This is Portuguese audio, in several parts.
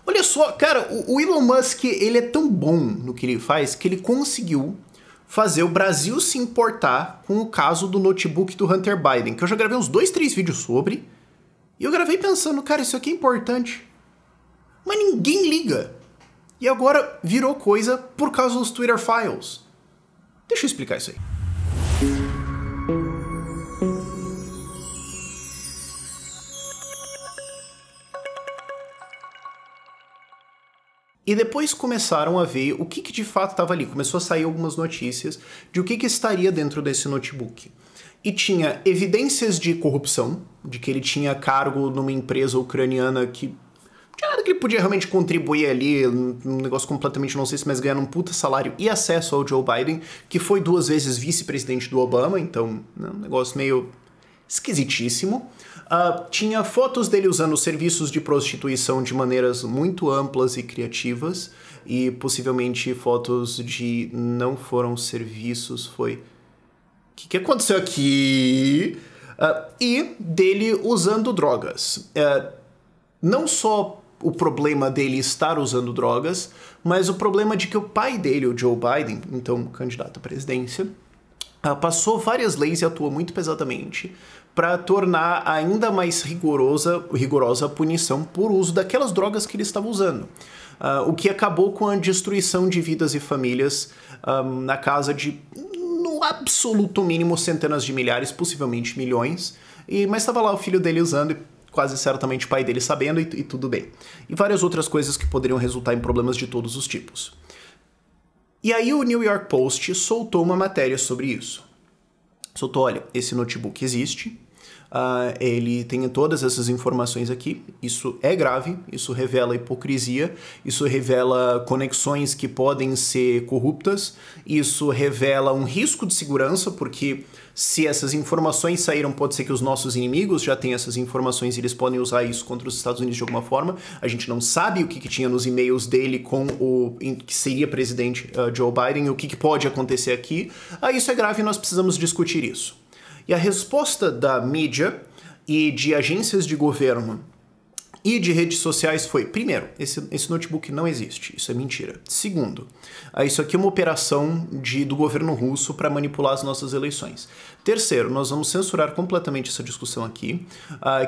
Olha só, cara, o Elon Musk, ele é tão bom no que ele faz que ele conseguiu fazer o Brasil se importar com o caso do notebook do Hunter Biden, que eu já gravei uns 2, 3 vídeos sobre, e eu gravei pensando, cara, isso aqui é importante. Mas ninguém liga. E agora virou coisa por causa dos Twitter Files. Deixa eu explicar isso aí. E depois começaram a ver o que de fato estava ali. Começou a sair algumas notícias de o que estaria dentro desse notebook. E tinha evidências de corrupção, de que ele tinha cargo numa empresa ucraniana que não tinha nada que ele podia realmente contribuir ali, um negócio completamente nonsense, mas ganhando um puta salário e acesso ao Joe Biden, que foi 2 vezes vice-presidente do Obama, então um negócio meio esquisitíssimo. Tinha fotos dele usando serviços de prostituição de maneiras muito amplas e criativas, e possivelmente fotos de não foram serviços, foi... O que aconteceu aqui? E dele usando drogas. Não só o problema dele estar usando drogas, mas o problema de que o pai dele, o Joe Biden, então candidato à presidência, passou várias leis e atuou muito pesadamente para tornar ainda mais rigorosa a punição por uso daquelas drogas que ele estava usando. O que acabou com a destruição de vidas e famílias na casa de, no absoluto mínimo, centenas de milhares, possivelmente milhões, mas estava lá o filho dele usando e quase certamente o pai dele sabendo e tudo bem. E várias outras coisas que poderiam resultar em problemas de todos os tipos. E aí o New York Post soltou uma matéria sobre isso. Soltou, olha, esse notebook existe, ele tem todas essas informações aqui, isso é grave, isso revela hipocrisia, isso revela conexões que podem ser corruptas, isso revela um risco de segurança, porque se essas informações saíram, pode ser que os nossos inimigos já tenham essas informações e eles podem usar isso contra os Estados Unidos de alguma forma. A gente não sabe o que tinha nos e-mails dele com o que seria presidente Joe Biden e o que pode acontecer aqui. Isso é grave e nós precisamos discutir isso. E a resposta da mídia e de agências de governo e de redes sociais foi, primeiro, esse notebook não existe, isso é mentira. Segundo, isso aqui é uma operação do governo russo para manipular as nossas eleições. Terceiro, nós vamos censurar completamente essa discussão aqui.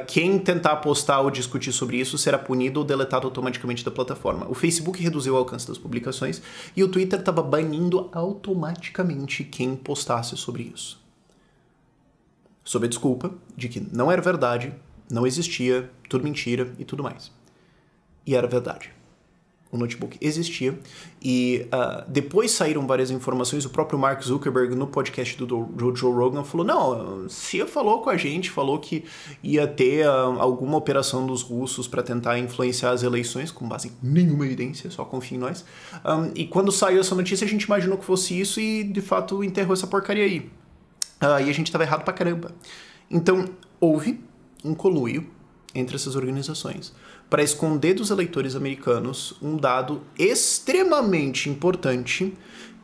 Quem tentar postar ou discutir sobre isso será punido ou deletado automaticamente da plataforma. O Facebook reduziu o alcance das publicações e o Twitter estava banindo automaticamente quem postasse sobre isso. Sob a desculpa de que não era verdade, não existia, tudo mentira e tudo mais. E era verdade. O notebook existia e depois saíram várias informações. O próprio Mark Zuckerberg, no podcast do Joe Rogan, falou, não, CIA falou com a gente, falou que ia ter alguma operação dos russos para tentar influenciar as eleições, com base em nenhuma evidência, só confia em nós. E quando saiu essa notícia, a gente imaginou que fosse isso e, de fato, enterrou essa porcaria aí. E a gente estava errado pra caramba. Então, houve um conluio entre essas organizações para esconder dos eleitores americanos um dado extremamente importante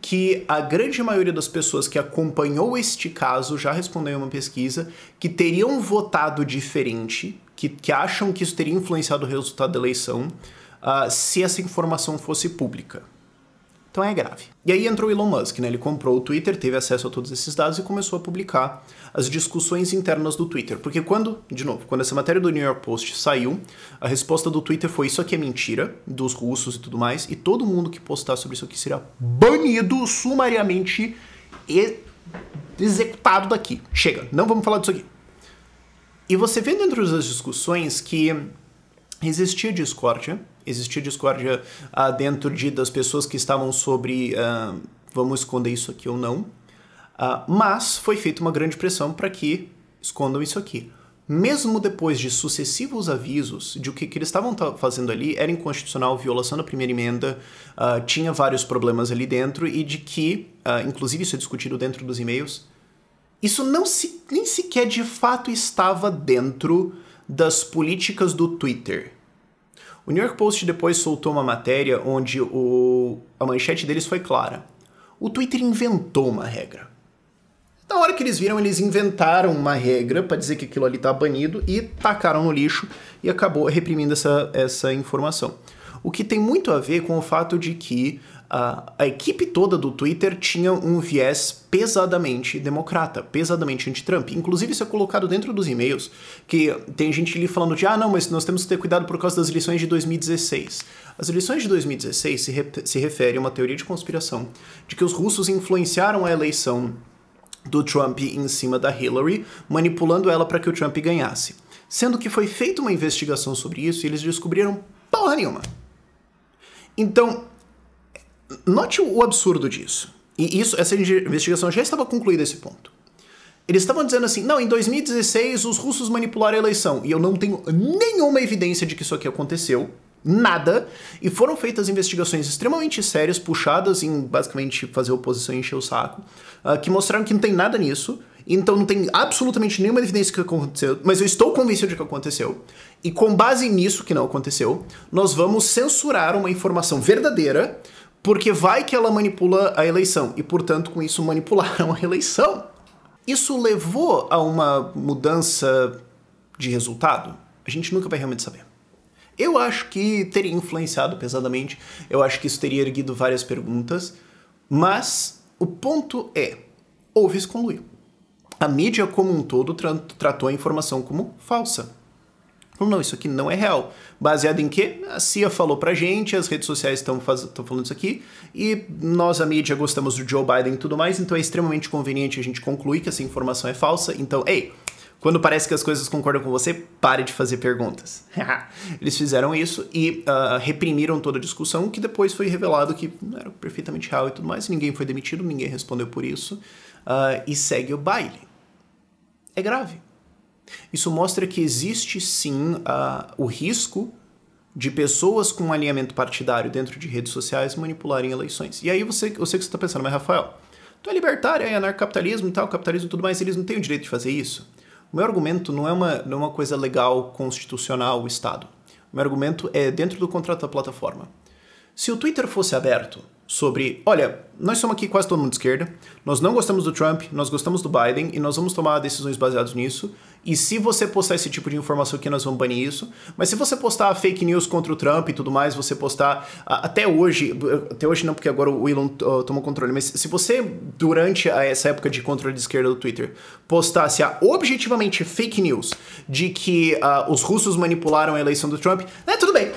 que a grande maioria das pessoas que acompanhou este caso já respondeu em uma pesquisa que teriam votado diferente, que acham que isso teria influenciado o resultado da eleição se essa informação fosse pública. Então é grave. E aí entrou o Elon Musk, né? Ele comprou o Twitter, teve acesso a todos esses dados e começou a publicar as discussões internas do Twitter. Porque quando essa matéria do New York Post saiu, a resposta do Twitter foi isso aqui é mentira, dos russos e tudo mais, e todo mundo que postar sobre isso aqui será banido sumariamente e executado daqui. Chega, não vamos falar disso aqui. E você vê dentro das discussões que existia discórdia dentro das pessoas que estavam sobre vamos esconder isso aqui ou não, mas foi feita uma grande pressão para que escondam isso aqui. Mesmo depois de sucessivos avisos de que eles estavam fazendo ali era inconstitucional, violação da primeira emenda, tinha vários problemas ali dentro e de que, inclusive isso é discutido dentro dos e-mails, isso nem sequer de fato estava dentro das políticas do Twitter. O New York Post depois soltou uma matéria onde a manchete deles foi clara. O Twitter inventou uma regra. Na hora que eles viram, eles inventaram uma regra para dizer que aquilo ali tá banido e tacaram no lixo e acabou reprimindo essa informação. o que tem muito a ver com o fato de que a equipe toda do Twitter tinha um viés pesadamente democrata, pesadamente anti-Trump. Inclusive, isso é colocado dentro dos e-mails, que tem gente ali falando de, não, mas nós temos que ter cuidado por causa das eleições de 2016. As eleições de 2016 se refere a uma teoria de conspiração de que os russos influenciaram a eleição do Trump em cima da Hillary, manipulando ela para que o Trump ganhasse. Sendo que foi feita uma investigação sobre isso e eles descobriram porra nenhuma. Então, note o absurdo disso. E essa investigação já estava concluída a esse ponto. Eles estavam dizendo assim, não, em 2016 os russos manipularam a eleição. E eu não tenho nenhuma evidência de que isso aqui aconteceu. Nada. E foram feitas investigações extremamente sérias, puxadas em, basicamente, fazer a oposição encher o saco, que mostraram que não tem nada nisso. Então não tem absolutamente nenhuma evidência que aconteceu, mas eu estou convencido de que aconteceu. E com base nisso que não aconteceu, nós vamos censurar uma informação verdadeira, porque vai que ela manipula a eleição. E, portanto, com isso manipularam a eleição. Isso levou a uma mudança de resultado? A gente nunca vai realmente saber. Eu acho que teria influenciado pesadamente, eu acho que isso teria erguido várias perguntas, mas o ponto é, houve esse conluio. A mídia como um todo tratou a informação como falsa. Falou, não, isso aqui não é real. Baseado em quê? A CIA falou pra gente, as redes sociais estão falando isso aqui, e nós, a mídia, gostamos do Joe Biden e tudo mais, então é extremamente conveniente a gente concluir que essa informação é falsa. Então, quando parece que as coisas concordam com você, pare de fazer perguntas. Eles fizeram isso e reprimiram toda a discussão, que depois foi revelado que era perfeitamente real e tudo mais. Ninguém foi demitido, ninguém respondeu por isso. E segue o baile. É grave. Isso mostra que existe sim o risco de pessoas com alinhamento partidário dentro de redes sociais manipularem eleições. E aí eu sei que você está pensando, mas Rafael, tu é libertário, é anarcapitalismo e tal, capitalismo e tudo mais, eles não têm o direito de fazer isso? O meu argumento não é uma coisa legal, constitucional, o Estado. O meu argumento é dentro do contrato da plataforma. Se o Twitter fosse aberto sobre, olha, nós somos aqui quase todo mundo de esquerda, nós não gostamos do Trump, nós gostamos do Biden e nós vamos tomar decisões baseadas nisso, e se você postar esse tipo de informação aqui, nós vamos banir isso, mas se você postar fake news contra o Trump e tudo mais, você postar, até hoje não, porque agora o Elon tomou controle, mas se você, durante essa época de controle de esquerda do Twitter, postasse objetivamente fake news de que os russos manipularam a eleição do Trump, tudo bem.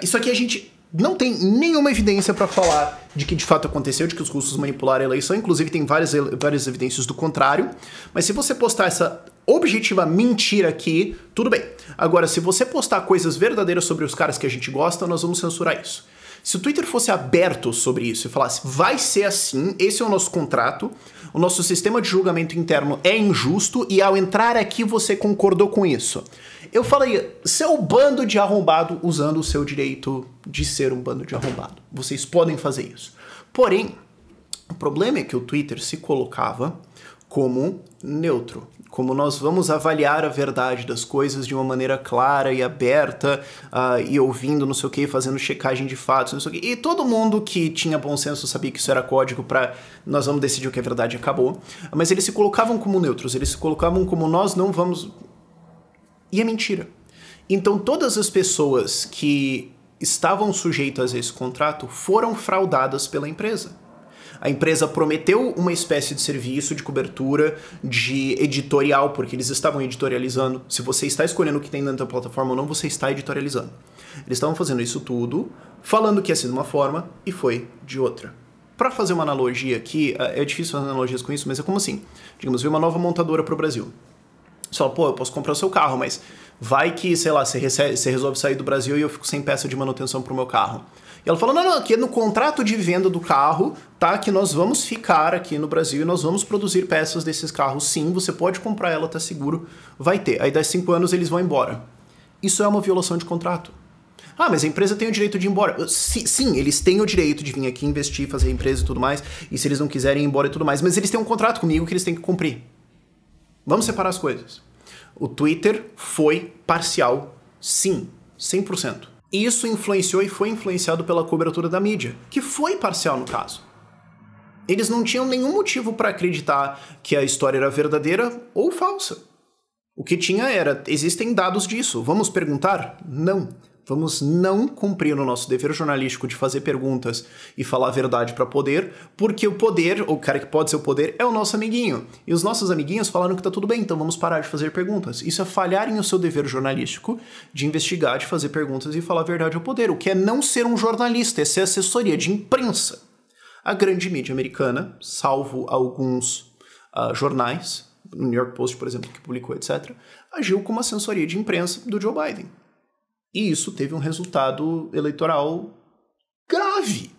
Isso aqui a gente não tem nenhuma evidência para falar de que de fato aconteceu, de que os russos manipularam a eleição, inclusive tem várias evidências do contrário, mas se você postar essa objetiva mentira aqui, tudo bem. Agora, se você postar coisas verdadeiras sobre os caras que a gente gosta, nós vamos censurar isso. Se o Twitter fosse aberto sobre isso e falasse, vai ser assim, esse é o nosso contrato, o nosso sistema de julgamento interno é injusto e ao entrar aqui você concordou com isso. Eu falaria, seu bando de arrombado usando o seu direito de ser um bando de arrombado. Vocês podem fazer isso. Porém, o problema é que o Twitter se colocava como neutro, como nós vamos avaliar a verdade das coisas de uma maneira clara e aberta, e ouvindo não sei o que, fazendo checagem de fatos, não sei o que. E todo mundo que tinha bom senso sabia que isso era código para nós vamos decidir o que é verdade e acabou. Mas eles se colocavam como neutros, eles se colocavam como nós não vamos... E é mentira. Então todas as pessoas que estavam sujeitas a esse contrato foram fraudadas pela empresa. A empresa prometeu uma espécie de serviço de cobertura, de editorial, porque eles estavam editorializando. Se você está escolhendo o que tem dentro da plataforma ou não, você está editorializando. Eles estavam fazendo isso tudo, falando que ia ser de uma forma e foi de outra. Para fazer uma analogia aqui, é difícil fazer analogias com isso, mas é como assim. Digamos, veio uma nova montadora para o Brasil. Você fala, eu posso comprar o seu carro, mas vai que, sei lá, você resolve sair do Brasil e eu fico sem peça de manutenção pro meu carro. E ela falou, não, aqui no contrato de venda do carro, tá, que nós vamos ficar aqui no Brasil e nós vamos produzir peças desses carros, sim, você pode comprar ela, tá seguro, vai ter. Aí, 5 anos, eles vão embora. Isso é uma violação de contrato. Mas a empresa tem o direito de ir embora. Sim, eles têm o direito de vir aqui investir, fazer a empresa e tudo mais, e se eles não quiserem ir embora e tudo mais, mas eles têm um contrato comigo que eles têm que cumprir. Vamos separar as coisas. O Twitter foi parcial, sim, 100%. E isso influenciou e foi influenciado pela cobertura da mídia, que foi parcial no caso. Eles não tinham nenhum motivo para acreditar que a história era verdadeira ou falsa. O que tinha era, existem dados disso, vamos perguntar? Não. Vamos não cumprir o nosso dever jornalístico de fazer perguntas e falar a verdade para poder, porque o poder, o cara que pode ser o poder, é o nosso amiguinho. E os nossos amiguinhos falaram que tá tudo bem, então vamos parar de fazer perguntas. Isso é falharem o seu dever jornalístico de investigar, de fazer perguntas e falar a verdade ao poder, o que é não ser um jornalista, é ser assessoria de imprensa. A grande mídia americana, salvo alguns jornais, o New York Post, por exemplo, que publicou, etc., agiu como assessoria de imprensa do Joe Biden. E isso teve um resultado eleitoral grave.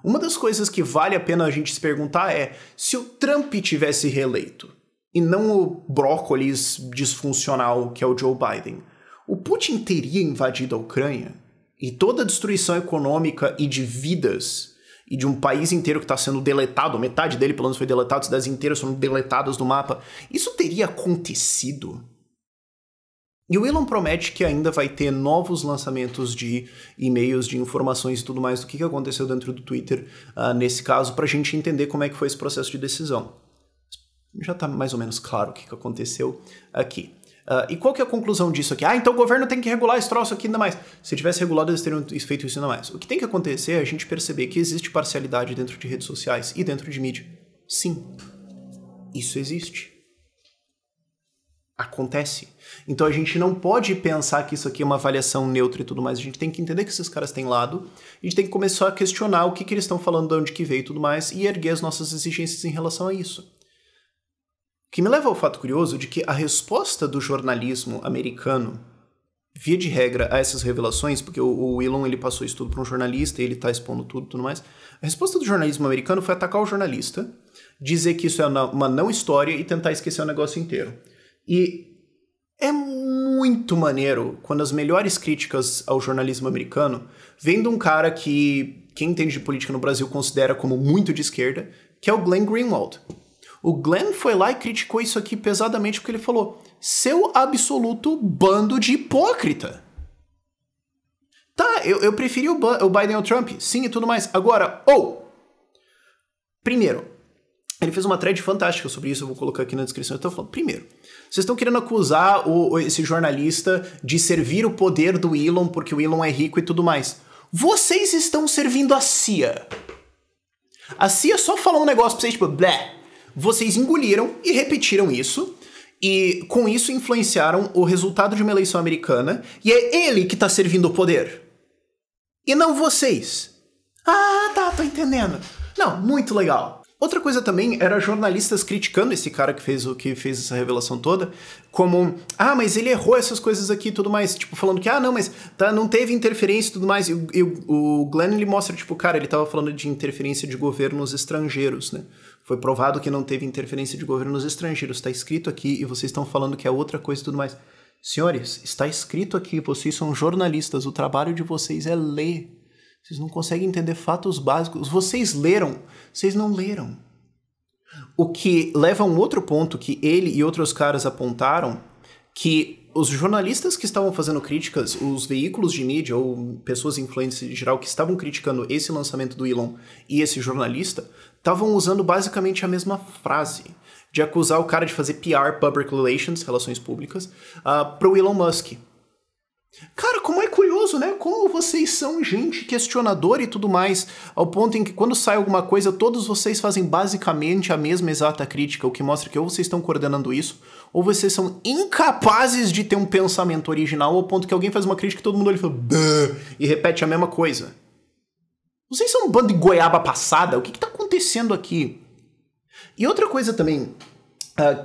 Uma das coisas que vale a pena a gente se perguntar é se o Trump tivesse reeleito, e não o brócolis disfuncional que é o Joe Biden, o Putin teria invadido a Ucrânia? E toda a destruição econômica e de vidas, e de um país inteiro que está sendo deletado, metade dele pelo menos foi deletado, cidades inteiras foram deletadas do mapa, isso teria acontecido? E o Elon promete que ainda vai ter novos lançamentos de e-mails, de informações e tudo mais do que aconteceu dentro do Twitter, nesse caso, para a gente entender como é que foi esse processo de decisão. Já está mais ou menos claro o que aconteceu aqui. E qual que é a conclusão disso aqui? Então o governo tem que regular esse troço aqui ainda mais. Se tivesse regulado, eles teriam feito isso ainda mais. O que tem que acontecer é a gente perceber que existe parcialidade dentro de redes sociais e dentro de mídia. Sim, isso existe. Acontece. Então a gente não pode pensar que isso aqui é uma avaliação neutra e tudo mais. A gente tem que entender que esses caras têm lado. A gente tem que começar a questionar o que eles estão falando, de onde que veio e tudo mais, e erguer as nossas exigências em relação a isso. O que me leva ao fato curioso de que a resposta do jornalismo americano, via de regra, a essas revelações, porque o Elon ele passou isso tudo para um jornalista e ele está expondo tudo mais, a resposta do jornalismo americano foi atacar o jornalista, dizer que isso é uma não história e tentar esquecer o negócio inteiro. E é muito maneiro quando as melhores críticas ao jornalismo americano vêm de um cara que quem entende de política no Brasil considera como muito de esquerda, que é o Glenn Greenwald. O Glenn foi lá e criticou isso aqui pesadamente porque ele falou: seu absoluto bando de hipócrita. Tá, eu preferi o Biden ao Trump, sim e tudo mais. Agora, primeiro, ele fez uma thread fantástica sobre isso, eu vou colocar aqui na descrição. Eu tô falando, primeiro, vocês estão querendo acusar esse jornalista de servir o poder do Elon porque o Elon é rico e tudo mais. Vocês estão servindo a CIA. A CIA só falou um negócio pra vocês, tipo, blé. Vocês engoliram e repetiram isso, e com isso influenciaram o resultado de uma eleição americana, e é ele que tá servindo o poder. E não vocês. Ah, tá, tô entendendo. Não, muito legal. Outra coisa também era jornalistas criticando esse cara que fez essa revelação toda, como, mas ele errou essas coisas aqui e tudo mais, tipo, falando que, não, mas não teve interferência e tudo mais, e o Glenn, ele mostra, tipo, cara, ele tava falando de interferência de governos estrangeiros, né? Foi provado que não teve interferência de governos estrangeiros, tá escrito aqui, e vocês estão falando que é outra coisa e tudo mais. Senhores, está escrito aqui, vocês são jornalistas, o trabalho de vocês é ler. Vocês não conseguem entender fatos básicos. Vocês leram, vocês não leram. O que leva a um outro ponto que ele e outros caras apontaram, que os jornalistas que estavam fazendo críticas, os veículos de mídia ou pessoas influentes em geral que estavam criticando esse lançamento do Elon e esse jornalista, estavam usando basicamente a mesma frase, de acusar o cara de fazer PR, Public Relations, relações públicas, pro Elon Musk. Cara, como é curioso, né? Como vocês são gente questionadora e tudo mais, ao ponto em que quando sai alguma coisa, todos vocês fazem basicamente a mesma exata crítica, o que mostra que ou vocês estão coordenando isso, ou vocês são incapazes de ter um pensamento original, ao ponto que alguém faz uma crítica e todo mundo olha e fala e repete a mesma coisa. Vocês são um bando de goiaba passada? O que tá acontecendo aqui? E outra coisa também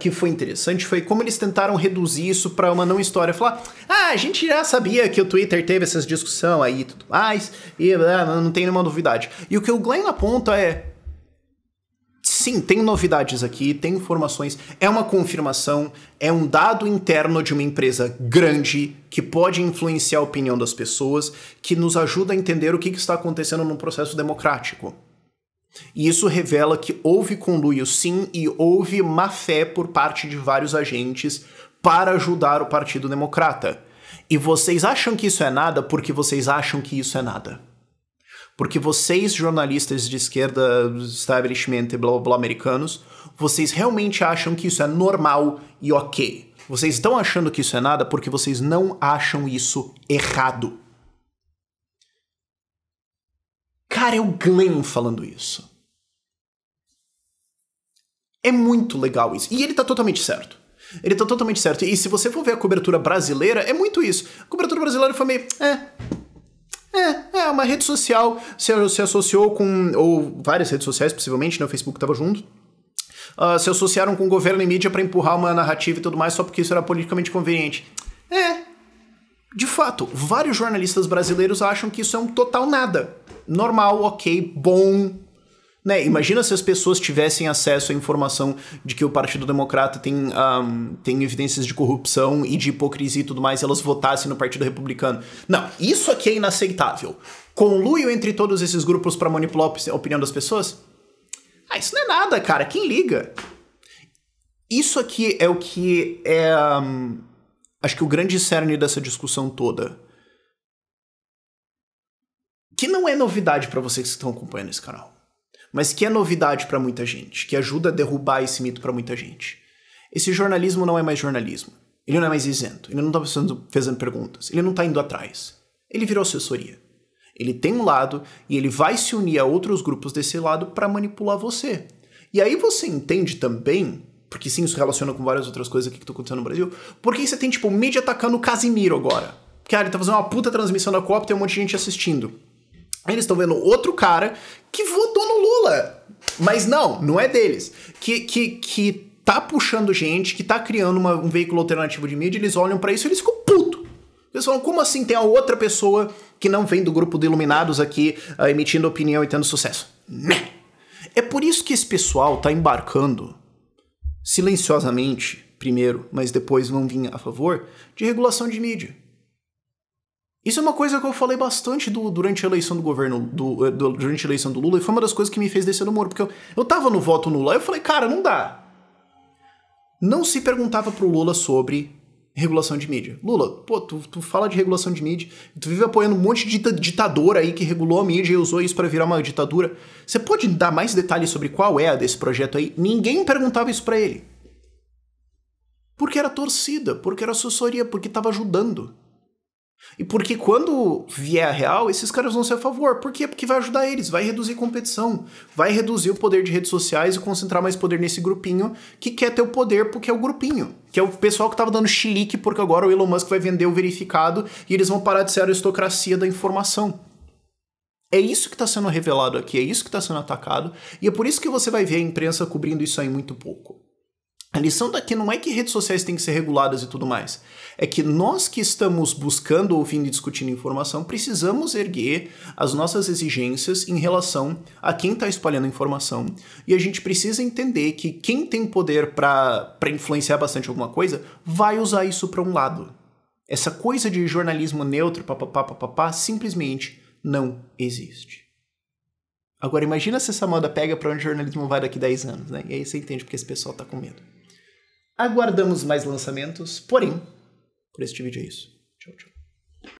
que foi interessante foi como eles tentaram reduzir isso para uma não história. Falar, a gente já sabia que o Twitter teve essas discussões aí e tudo mais, e não tem nenhuma novidade. E o que o Glenn aponta é, sim, tem novidades aqui, tem informações, é uma confirmação, é um dado interno de uma empresa grande que pode influenciar a opinião das pessoas, que nos ajuda a entender o que está acontecendo num processo democrático. E isso revela que houve conluio sim e houve má fé por parte de vários agentes para ajudar o Partido Democrata. E vocês acham que isso é nada porque vocês acham que isso é nada. Porque vocês, jornalistas de esquerda, establishment e blá blá blá americanos, vocês realmente acham que isso é normal e ok. Vocês estão achando que isso é nada porque vocês não acham isso errado. Cara, é o Glenn falando isso. É muito legal isso. E ele tá totalmente certo. Ele tá totalmente certo. E se você for ver a cobertura brasileira, é muito isso. A cobertura brasileira foi meio... uma rede social se associou com... Ou várias redes sociais, possivelmente, né? O Facebook tava junto. Se associaram com o governo e mídia pra empurrar uma narrativa e tudo mais só porque isso era politicamente conveniente. De fato, vários jornalistas brasileiros acham que isso é um total nada. Normal, ok, bom... Né? Imagina se as pessoas tivessem acesso à informação de que o Partido Democrata tem evidências de corrupção e de hipocrisia e tudo mais, e elas votassem no Partido Republicano. Não, isso aqui é inaceitável. Conluio entre todos esses grupos para manipular a opinião das pessoas? Isso não é nada, cara. Quem liga? Isso aqui é o que é... acho que o grande cerne dessa discussão toda. Que não é novidade para vocês que estão acompanhando esse canal. Mas que é novidade pra muita gente, que ajuda a derrubar esse mito pra muita gente. Esse jornalismo não é mais jornalismo. Ele não é mais isento. Ele não tá fazendo perguntas. Ele não tá indo atrás. Ele virou assessoria. Ele tem um lado e ele vai se unir a outros grupos desse lado pra manipular você. E aí você entende também, porque sim, isso relaciona com várias outras coisas aqui que estão acontecendo no Brasil, porque você tem, tipo, mídia atacando o Casimiro agora. Cara, ele tá fazendo uma puta transmissão da Copa, tem um monte de gente assistindo. Aí eles estão vendo outro cara que votou no Lula. Mas não é deles. Que tá puxando gente, que tá criando um veículo alternativo de mídia, eles olham pra isso e eles ficam putos. Eles falam, como assim tem a outra pessoa que não vem do grupo de iluminados aqui emitindo opinião e tendo sucesso? Né? É por isso que esse pessoal tá embarcando silenciosamente, primeiro, mas depois vão vir a favor, de regulação de mídia. Isso é uma coisa que eu falei bastante durante a eleição do governo, durante a eleição do Lula, e foi uma das coisas que me fez descer no muro, porque eu tava no voto no Lula, e eu falei, cara, não dá. Não se perguntava pro Lula sobre regulação de mídia. Lula, pô, tu fala de regulação de mídia, tu vive apoiando um monte de ditador aí que regulou a mídia e usou isso pra virar uma ditadura. Você pode dar mais detalhes sobre qual é a desse projeto aí? Ninguém perguntava isso pra ele. Porque era torcida, porque era assessoria, porque tava ajudando. E porque quando vier a real, esses caras vão ser a favor. Por quê? Porque vai ajudar eles, vai reduzir competição, vai reduzir o poder de redes sociais e concentrar mais poder nesse grupinho que quer ter o poder porque é o grupinho. Que é o pessoal que tava dando chilique porque agora o Elon Musk vai vender o verificado e eles vão parar de ser a aristocracia da informação. É isso que está sendo revelado aqui, é isso que está sendo atacado, e é por isso que você vai ver a imprensa cobrindo isso aí muito pouco. A lição daqui não é que redes sociais têm que ser reguladas e tudo mais. É que nós que estamos buscando, ouvindo e discutindo informação, precisamos erguer as nossas exigências em relação a quem está espalhando informação. E a gente precisa entender que quem tem poder para influenciar bastante alguma coisa, vai usar isso para um lado. Essa coisa de jornalismo neutro, papapá, simplesmente não existe. Agora imagina se essa moda pega para onde o jornalismo vai daqui 10 anos, né? E aí você entende porque esse pessoal tá com medo. Aguardamos mais lançamentos, porém, por este vídeo é isso. Tchau, tchau.